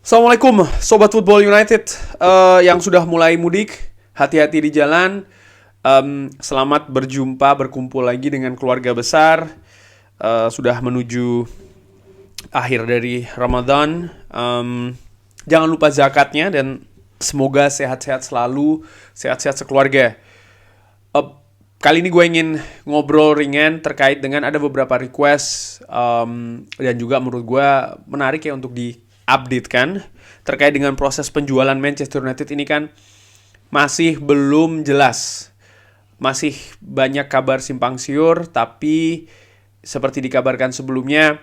Assalamualaikum Sobat Football United yang sudah mulai mudik. Hati-hati di jalan. Selamat berjumpa, berkumpul lagi dengan keluarga besar. Sudah menuju akhir dari Ramadan. Jangan lupa zakatnya dan semoga sehat-sehat selalu, sehat-sehat sekeluarga. Kali ini gue ingin ngobrol ringan terkait dengan ada beberapa request dan juga menurut gue menarik ya untuk di-update kan terkait dengan proses penjualan Manchester United ini kan masih belum jelas. Masih banyak kabar simpang siur, tapi seperti dikabarkan sebelumnya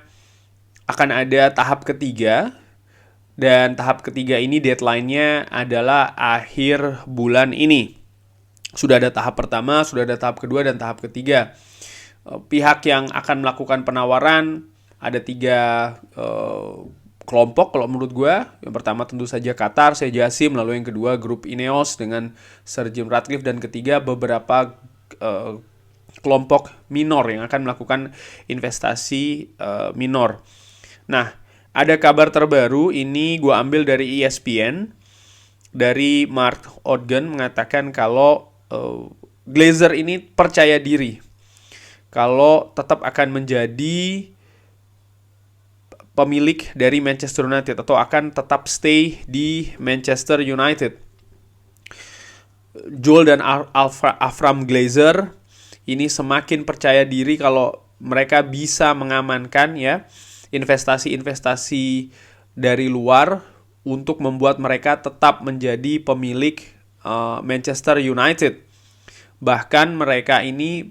akan ada tahap ketiga. Dan tahap ketiga ini deadline-nya adalah akhir bulan ini. Sudah ada tahap pertama, sudah ada tahap kedua, dan tahap ketiga. Pihak yang akan melakukan penawaran ada tiga kelompok kalau menurut gue. Yang pertama tentu saja Qatar, Sejasim, lalu yang kedua grup Ineos dengan Sir Jim Ratcliffe, dan ketiga beberapa kelompok minor yang akan melakukan investasi minor. Nah, ada kabar terbaru, ini gue ambil dari ESPN, dari Mark Ogden mengatakan kalau Glazer ini percaya diri kalau tetap akan menjadi pemilik dari Manchester United atau akan tetap stay di Manchester United. Joel dan Avram Glazer ini semakin percaya diri kalau mereka bisa mengamankan ya investasi-investasi dari luar untuk membuat mereka tetap menjadi pemilik Manchester United. Bahkan mereka ini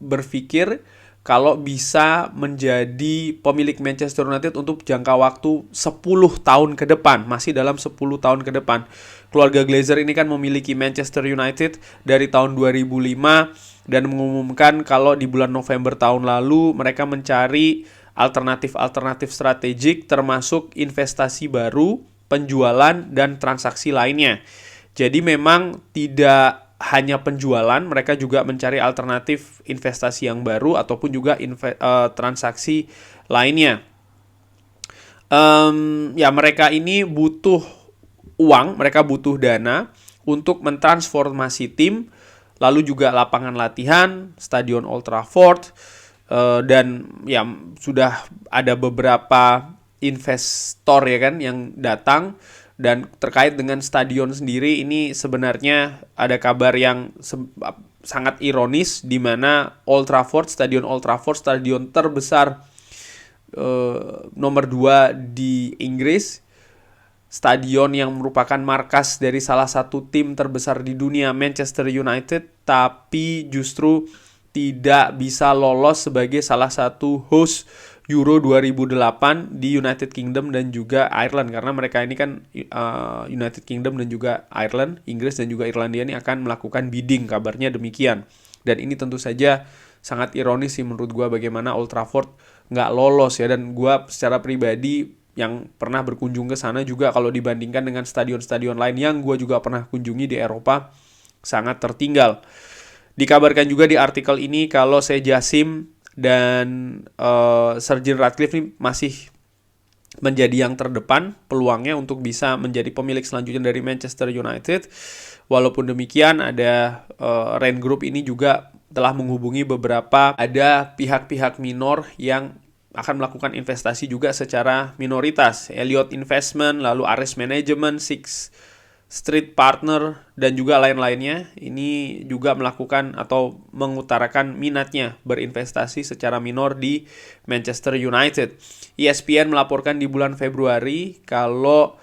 berpikir kalau bisa menjadi pemilik Manchester United untuk jangka waktu 10 tahun ke depan. Masih dalam 10 tahun ke depan. Keluarga Glazer ini kan memiliki Manchester United dari tahun 2005 dan mengumumkan kalau di bulan November tahun lalu mereka mencari alternatif-alternatif strategik termasuk investasi baru, penjualan, dan transaksi lainnya. Jadi memang tidak hanya penjualan, mereka juga mencari alternatif investasi yang baru ataupun juga transaksi lainnya. Ya mereka ini butuh uang, mereka butuh dana untuk mentransformasi tim, lalu juga lapangan latihan, stadion Old Trafford, dan ya sudah ada beberapa investor ya kan yang datang. Dan terkait dengan stadion sendiri ini sebenarnya ada kabar yang sangat ironis di mana Stadion Old Trafford, stadion terbesar nomor 2 di Inggris, stadion yang merupakan markas dari salah satu tim terbesar di dunia, Manchester United, tapi justru tidak bisa lolos sebagai salah satu host Euro 2008 di United Kingdom dan juga Ireland, karena mereka ini kan United Kingdom dan juga Ireland, Inggris dan juga Irlandia ini akan melakukan bidding, kabarnya demikian. Dan ini tentu saja sangat ironis sih menurut gue bagaimana Old Trafford nggak lolos ya. Dan gue secara pribadi yang pernah berkunjung ke sana juga, kalau dibandingkan dengan stadion-stadion lain yang gue juga pernah kunjungi di Eropa, sangat tertinggal. Dikabarkan juga di artikel ini kalau Sejasim dan Sir Jim Ratcliffe ini masih menjadi yang terdepan peluangnya untuk bisa menjadi pemilik selanjutnya dari Manchester United. Walaupun demikian ada Rain Group ini juga telah menghubungi beberapa, ada pihak-pihak minor yang akan melakukan investasi juga secara minoritas. Elliott Investment, lalu Ares Management, Six Street Partner, dan juga lain-lainnya ini juga melakukan atau mengutarakan minatnya berinvestasi secara minor di Manchester United. ESPN melaporkan di bulan Februari kalau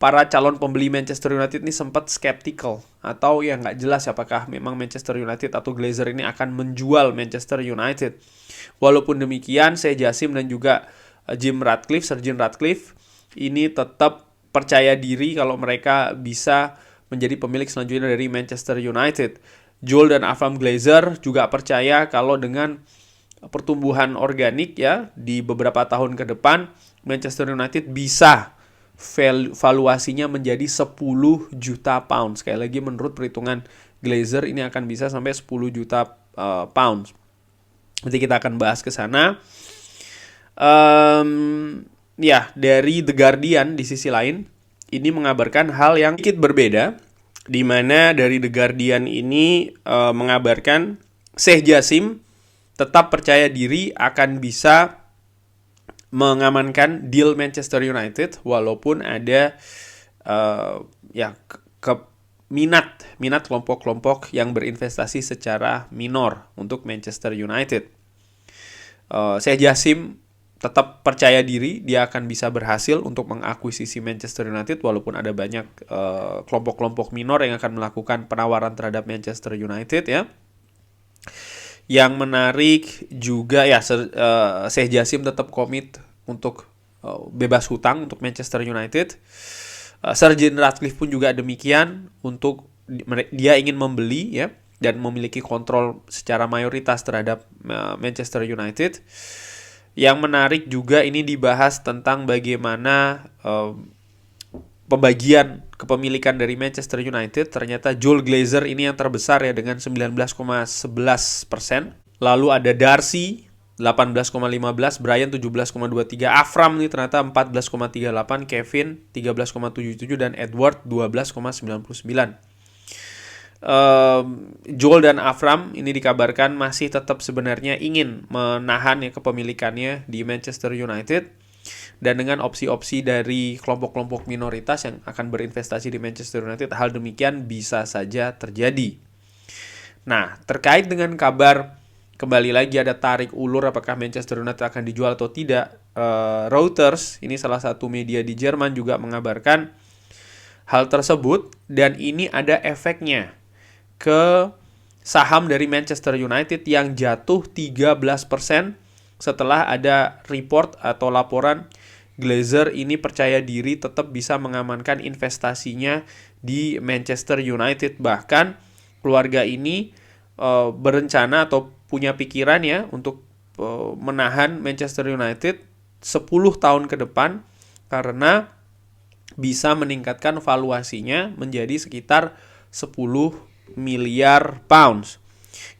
para calon pembeli Manchester United ini sempat skeptical atau ya nggak jelas apakah memang Manchester United atau Glazer ini akan menjual Manchester United. Walaupun demikian, Sejasim dan juga Sir Jim Ratcliffe ini tetap percaya diri kalau mereka bisa menjadi pemilik selanjutnya dari Manchester United. Joel dan Avram Glazer juga percaya kalau dengan pertumbuhan organik ya di beberapa tahun ke depan, Manchester United bisa valuasinya menjadi 10 juta pound. Sekali lagi menurut perhitungan Glazer ini akan bisa sampai 10 juta pound. Nanti kita akan bahas ke sana. ya dari The Guardian di sisi lain ini mengabarkan hal yang sedikit berbeda, di mana dari The Guardian ini mengabarkan Sheikh Jassim tetap percaya diri akan bisa mengamankan deal Manchester United walaupun ada minat kelompok-kelompok yang berinvestasi secara minor untuk Manchester United. Sheikh Jassim tetap percaya diri dia akan bisa berhasil untuk mengakuisisi Manchester United walaupun ada banyak kelompok-kelompok minor yang akan melakukan penawaran terhadap Manchester United ya. Yang menarik juga ya Sheikh Jassim tetap komit untuk bebas hutang untuk Manchester United. Sir Jim Ratcliffe pun juga demikian, untuk dia ingin membeli ya dan memiliki kontrol secara mayoritas terhadap Manchester United. Yang menarik juga ini dibahas tentang bagaimana pembagian kepemilikan dari Manchester United. Ternyata Joel Glazer ini yang terbesar ya dengan 19,11%. Lalu ada Darcy 18,15, Brian 17,23, Avram nih ternyata 14,38, Kevin 13,77 dan Edward 12,99. Joel dan Avram ini dikabarkan masih tetap sebenarnya ingin menahan ya kepemilikannya di Manchester United, dan dengan opsi-opsi dari kelompok-kelompok minoritas yang akan berinvestasi di Manchester United, hal demikian bisa saja terjadi. Nah, terkait dengan kabar kembali lagi ada tarik ulur apakah Manchester United akan dijual atau tidak, Reuters, ini salah satu media di Jerman, juga mengabarkan hal tersebut, dan ini ada efeknya ke saham dari Manchester United yang jatuh 13% setelah ada report atau laporan Glazer ini percaya diri tetap bisa mengamankan investasinya di Manchester United. Bahkan keluarga ini berencana atau punya pikiran ya untuk menahan Manchester United 10 tahun ke depan karena bisa meningkatkan valuasinya menjadi sekitar 10 miliar pounds.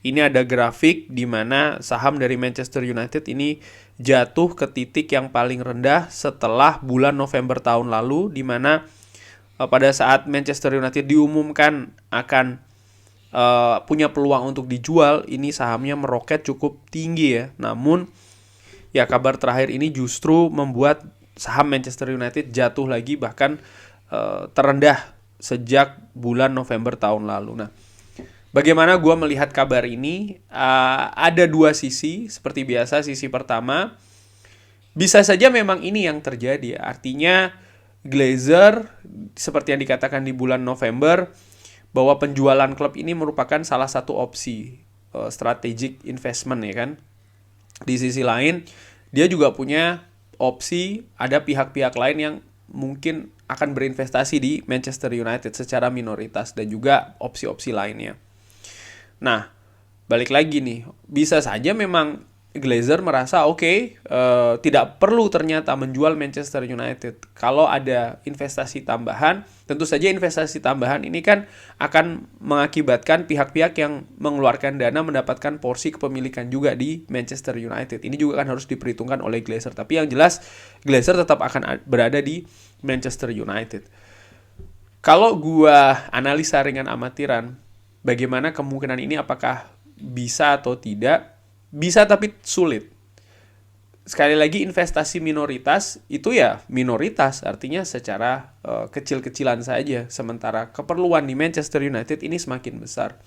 Ini ada grafik di mana saham dari Manchester United ini jatuh ke titik yang paling rendah setelah bulan November tahun lalu, di mana pada saat Manchester United diumumkan akan punya peluang untuk dijual, ini sahamnya meroket cukup tinggi ya. Namun ya kabar terakhir ini justru membuat saham Manchester United jatuh lagi, bahkan terendah sejak bulan November tahun lalu. Nah, bagaimana gue melihat kabar ini? Ada dua sisi, seperti biasa. Sisi pertama, bisa saja memang ini yang terjadi. Artinya Glazer, seperti yang dikatakan di bulan November, bahwa penjualan klub ini merupakan salah satu opsi strategic investment ya kan. Di sisi lain, dia juga punya opsi ada pihak-pihak lain yang mungkin akan berinvestasi di Manchester United secara minoritas dan juga opsi-opsi lainnya. Nah, balik lagi nih, bisa saja memang Glazer merasa tidak perlu ternyata menjual Manchester United. Kalau ada investasi tambahan, tentu saja investasi tambahan ini kan akan mengakibatkan pihak-pihak yang mengeluarkan dana mendapatkan porsi kepemilikan juga di Manchester United. Ini juga kan harus diperhitungkan oleh Glazer. Tapi yang jelas Glazer tetap akan berada di Manchester United. Kalau gua analisa ringan amatiran, bagaimana kemungkinan ini apakah bisa atau tidak? Bisa tapi sulit. Sekali lagi, investasi minoritas itu ya minoritas, artinya secara kecil-kecilan saja. Sementara keperluan di Manchester United ini semakin besar.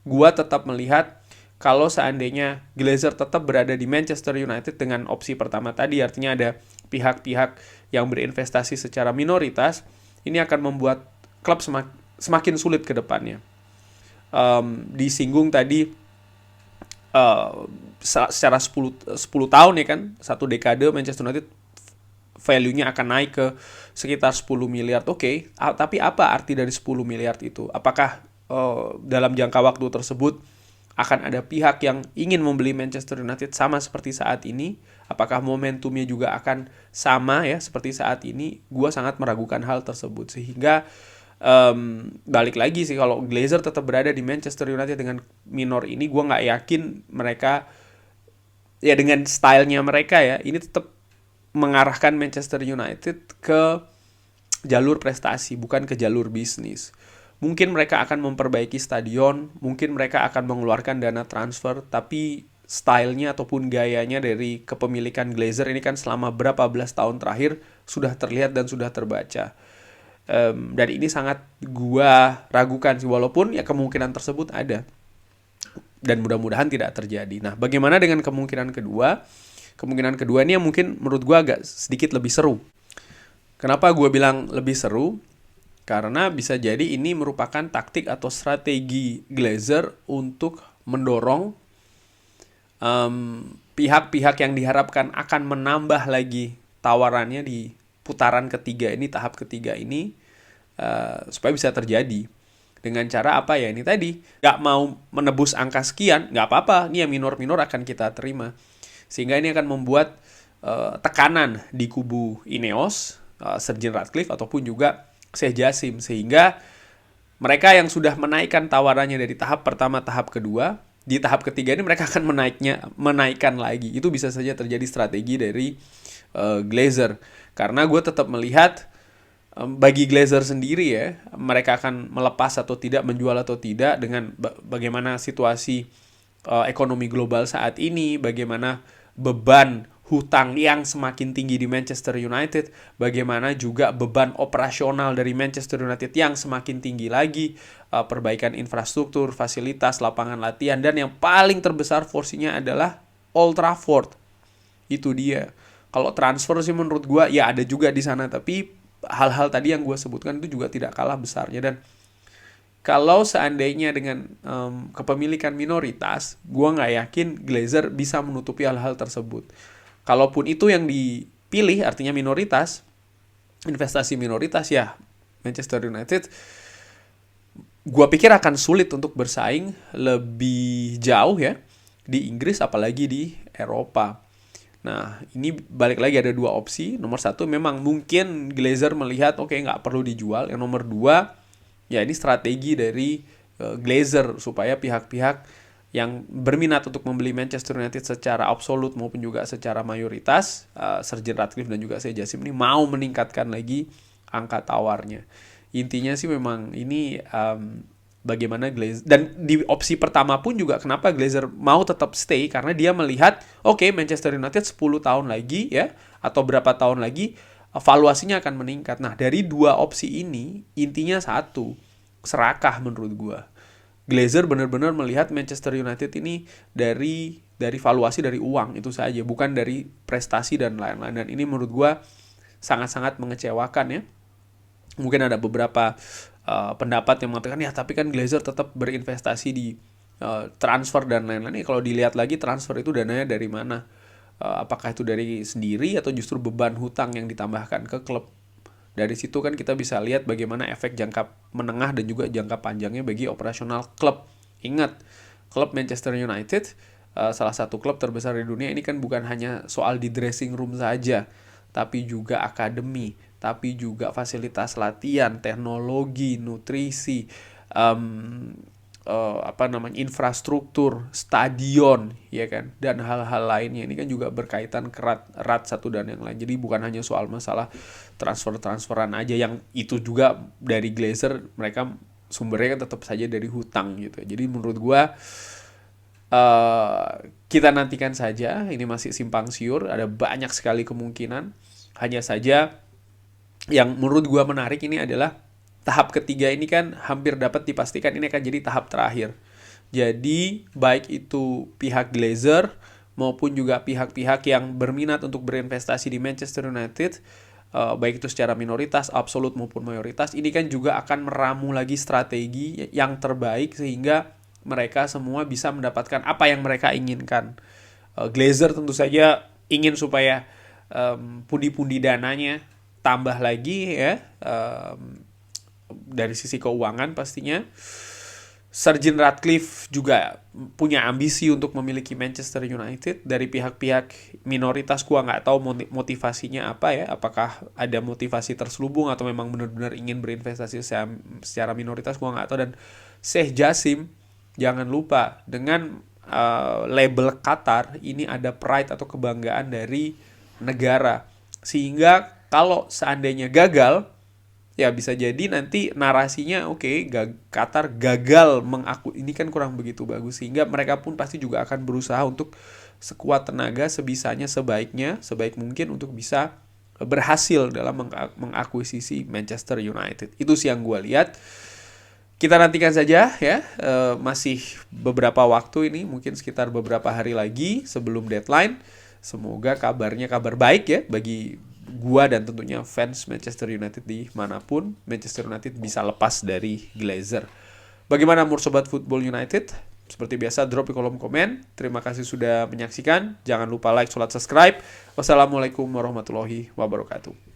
Gua tetap melihat kalau seandainya Glazer tetap berada di Manchester United dengan opsi pertama tadi, artinya ada pihak-pihak yang berinvestasi secara minoritas, ini akan membuat klub semakin sulit ke depannya. Disinggung tadi secara 10 tahun ya kan, satu dekade Manchester United value-nya akan naik ke sekitar 10 miliar. Oke, tapi apa arti dari 10 miliar itu? Apakah dalam jangka waktu tersebut akan ada pihak yang ingin membeli Manchester United sama seperti saat ini? Apakah momentumnya juga akan sama ya seperti saat ini? Gua sangat meragukan hal tersebut, sehingga balik lagi sih, kalau Glazer tetap berada di Manchester United dengan minor ini, gue nggak yakin mereka ya dengan stylenya mereka ya ini tetap mengarahkan Manchester United ke jalur prestasi, bukan ke jalur bisnis. Mungkin mereka akan memperbaiki stadion, mungkin mereka akan mengeluarkan dana transfer, tapi stylenya ataupun gayanya dari kepemilikan Glazer ini kan selama berapa belas tahun terakhir sudah terlihat dan sudah terbaca. Dan ini sangat gua ragukan sih, walaupun ya kemungkinan tersebut ada. Dan mudah-mudahan tidak terjadi. Nah, bagaimana dengan kemungkinan kedua? Kemungkinan kedua ini yang mungkin menurut gua agak sedikit lebih seru. Kenapa gua bilang lebih seru? Karena bisa jadi ini merupakan taktik atau strategi Glazer untuk mendorong pihak-pihak yang diharapkan akan menambah lagi tawarannya di putaran ketiga ini, tahap ketiga ini, supaya bisa terjadi. Dengan cara apa ya, ini tadi, nggak mau menebus angka sekian, nggak apa-apa, ini yang minor-minor akan kita terima. Sehingga ini akan membuat tekanan di kubu Ineos, Sir Jim Ratcliffe, ataupun juga Sheikh Jassim, sehingga mereka yang sudah menaikkan tawarannya dari tahap pertama, tahap kedua, di tahap ketiga ini mereka akan menaikkan lagi. Itu bisa saja terjadi strategi dari Glazer. Karena gue tetap melihat bagi Glazer sendiri ya, mereka akan melepas atau tidak, menjual atau tidak dengan bagaimana situasi ekonomi global saat ini, bagaimana beban hutang yang semakin tinggi di Manchester United, bagaimana juga beban operasional dari Manchester United yang semakin tinggi lagi, perbaikan infrastruktur, fasilitas, lapangan latihan, dan yang paling terbesar porsinya adalah Old Trafford. Itu dia. Kalau transfer sih menurut gue ya ada juga di sana, tapi hal-hal tadi yang gue sebutkan itu juga tidak kalah besarnya. Dan kalau seandainya dengan kepemilikan minoritas, gue nggak yakin Glazer bisa menutupi hal-hal tersebut. Kalaupun itu yang dipilih, artinya minoritas, investasi minoritas, ya Manchester United, gue pikir akan sulit untuk bersaing lebih jauh ya di Inggris, apalagi di Eropa. Nah, ini balik lagi ada dua opsi. Nomor satu, memang mungkin Glazer melihat, oke, nggak perlu dijual. Yang nomor dua, ya ini strategi dari Glazer supaya pihak-pihak yang berminat untuk membeli Manchester United secara absolut maupun juga secara mayoritas, Sir Jim Ratcliffe dan juga Sheikh Jassim ini mau meningkatkan lagi angka tawarnya. Intinya sih memang ini bagaimana Glazer, dan di opsi pertama pun juga kenapa Glazer mau tetap stay, karena dia melihat oke, Manchester United 10 tahun lagi ya, atau berapa tahun lagi valuasinya akan meningkat. Nah, dari dua opsi ini intinya satu, serakah menurut gua. Glazer benar-benar melihat Manchester United ini dari valuasi, dari uang itu saja, bukan dari prestasi dan lain-lain. Dan ini menurut gue sangat-sangat mengecewakan ya. Mungkin ada beberapa pendapat yang mengatakan ya tapi kan Glazer tetap berinvestasi di transfer dan lain-lain. Kalau dilihat lagi transfer itu dananya dari mana? Apakah itu dari sendiri atau justru beban hutang yang ditambahkan ke klub? Dari situ kan kita bisa lihat bagaimana efek jangka menengah dan juga jangka panjangnya bagi operasional klub. Ingat, klub Manchester United, salah satu klub terbesar di dunia, ini kan bukan hanya soal di dressing room saja, tapi juga akademi, tapi juga fasilitas latihan, teknologi, nutrisi, infrastruktur, stadion, ya kan, dan hal-hal lainnya. Ini kan juga berkaitan erat satu dan yang lain. Jadi bukan hanya soal masalah transferan aja, yang itu juga dari Glazer, mereka sumbernya kan tetap saja dari hutang gitu. Jadi menurut gua kita nantikan saja, ini masih simpang siur, ada banyak sekali kemungkinan. Hanya saja yang menurut gua menarik ini adalah tahap ketiga ini kan hampir dapat dipastikan ini akan jadi tahap terakhir. Jadi baik itu pihak Glazer maupun juga pihak-pihak yang berminat untuk berinvestasi di Manchester United, baik itu secara minoritas, absolut maupun mayoritas, ini kan juga akan meramu lagi strategi yang terbaik sehingga mereka semua bisa mendapatkan apa yang mereka inginkan. Glazer tentu saja ingin supaya pundi-pundi dananya tambah lagi ya, dari sisi keuangan pastinya. Sir Jim Ratcliffe juga punya ambisi untuk memiliki Manchester United. Dari pihak-pihak minoritas gua nggak tahu motivasinya apa ya, apakah ada motivasi terselubung atau memang benar-benar ingin berinvestasi secara minoritas, gua nggak tahu. Dan Sheikh Jassim, jangan lupa dengan label Qatar ini ada pride atau kebanggaan dari negara. Sehingga kalau seandainya gagal, ya bisa jadi nanti narasinya Qatar gagal ini kan kurang begitu bagus, sehingga mereka pun pasti juga akan berusaha untuk sekuat tenaga, sebisanya, sebaik mungkin untuk bisa berhasil dalam mengakuisisi Manchester United. Itu sih yang gue lihat. Kita nantikan saja ya, masih beberapa waktu ini, mungkin sekitar beberapa hari lagi sebelum deadline. Semoga kabarnya kabar baik ya bagi gua dan tentunya fans Manchester United di manapun. Manchester United bisa lepas dari Glazer. Bagaimana menurut Sobat Football United? Seperti biasa drop di kolom komen. Terima kasih sudah menyaksikan. Jangan lupa like, subscribe. Wassalamualaikum warahmatullahi wabarakatuh.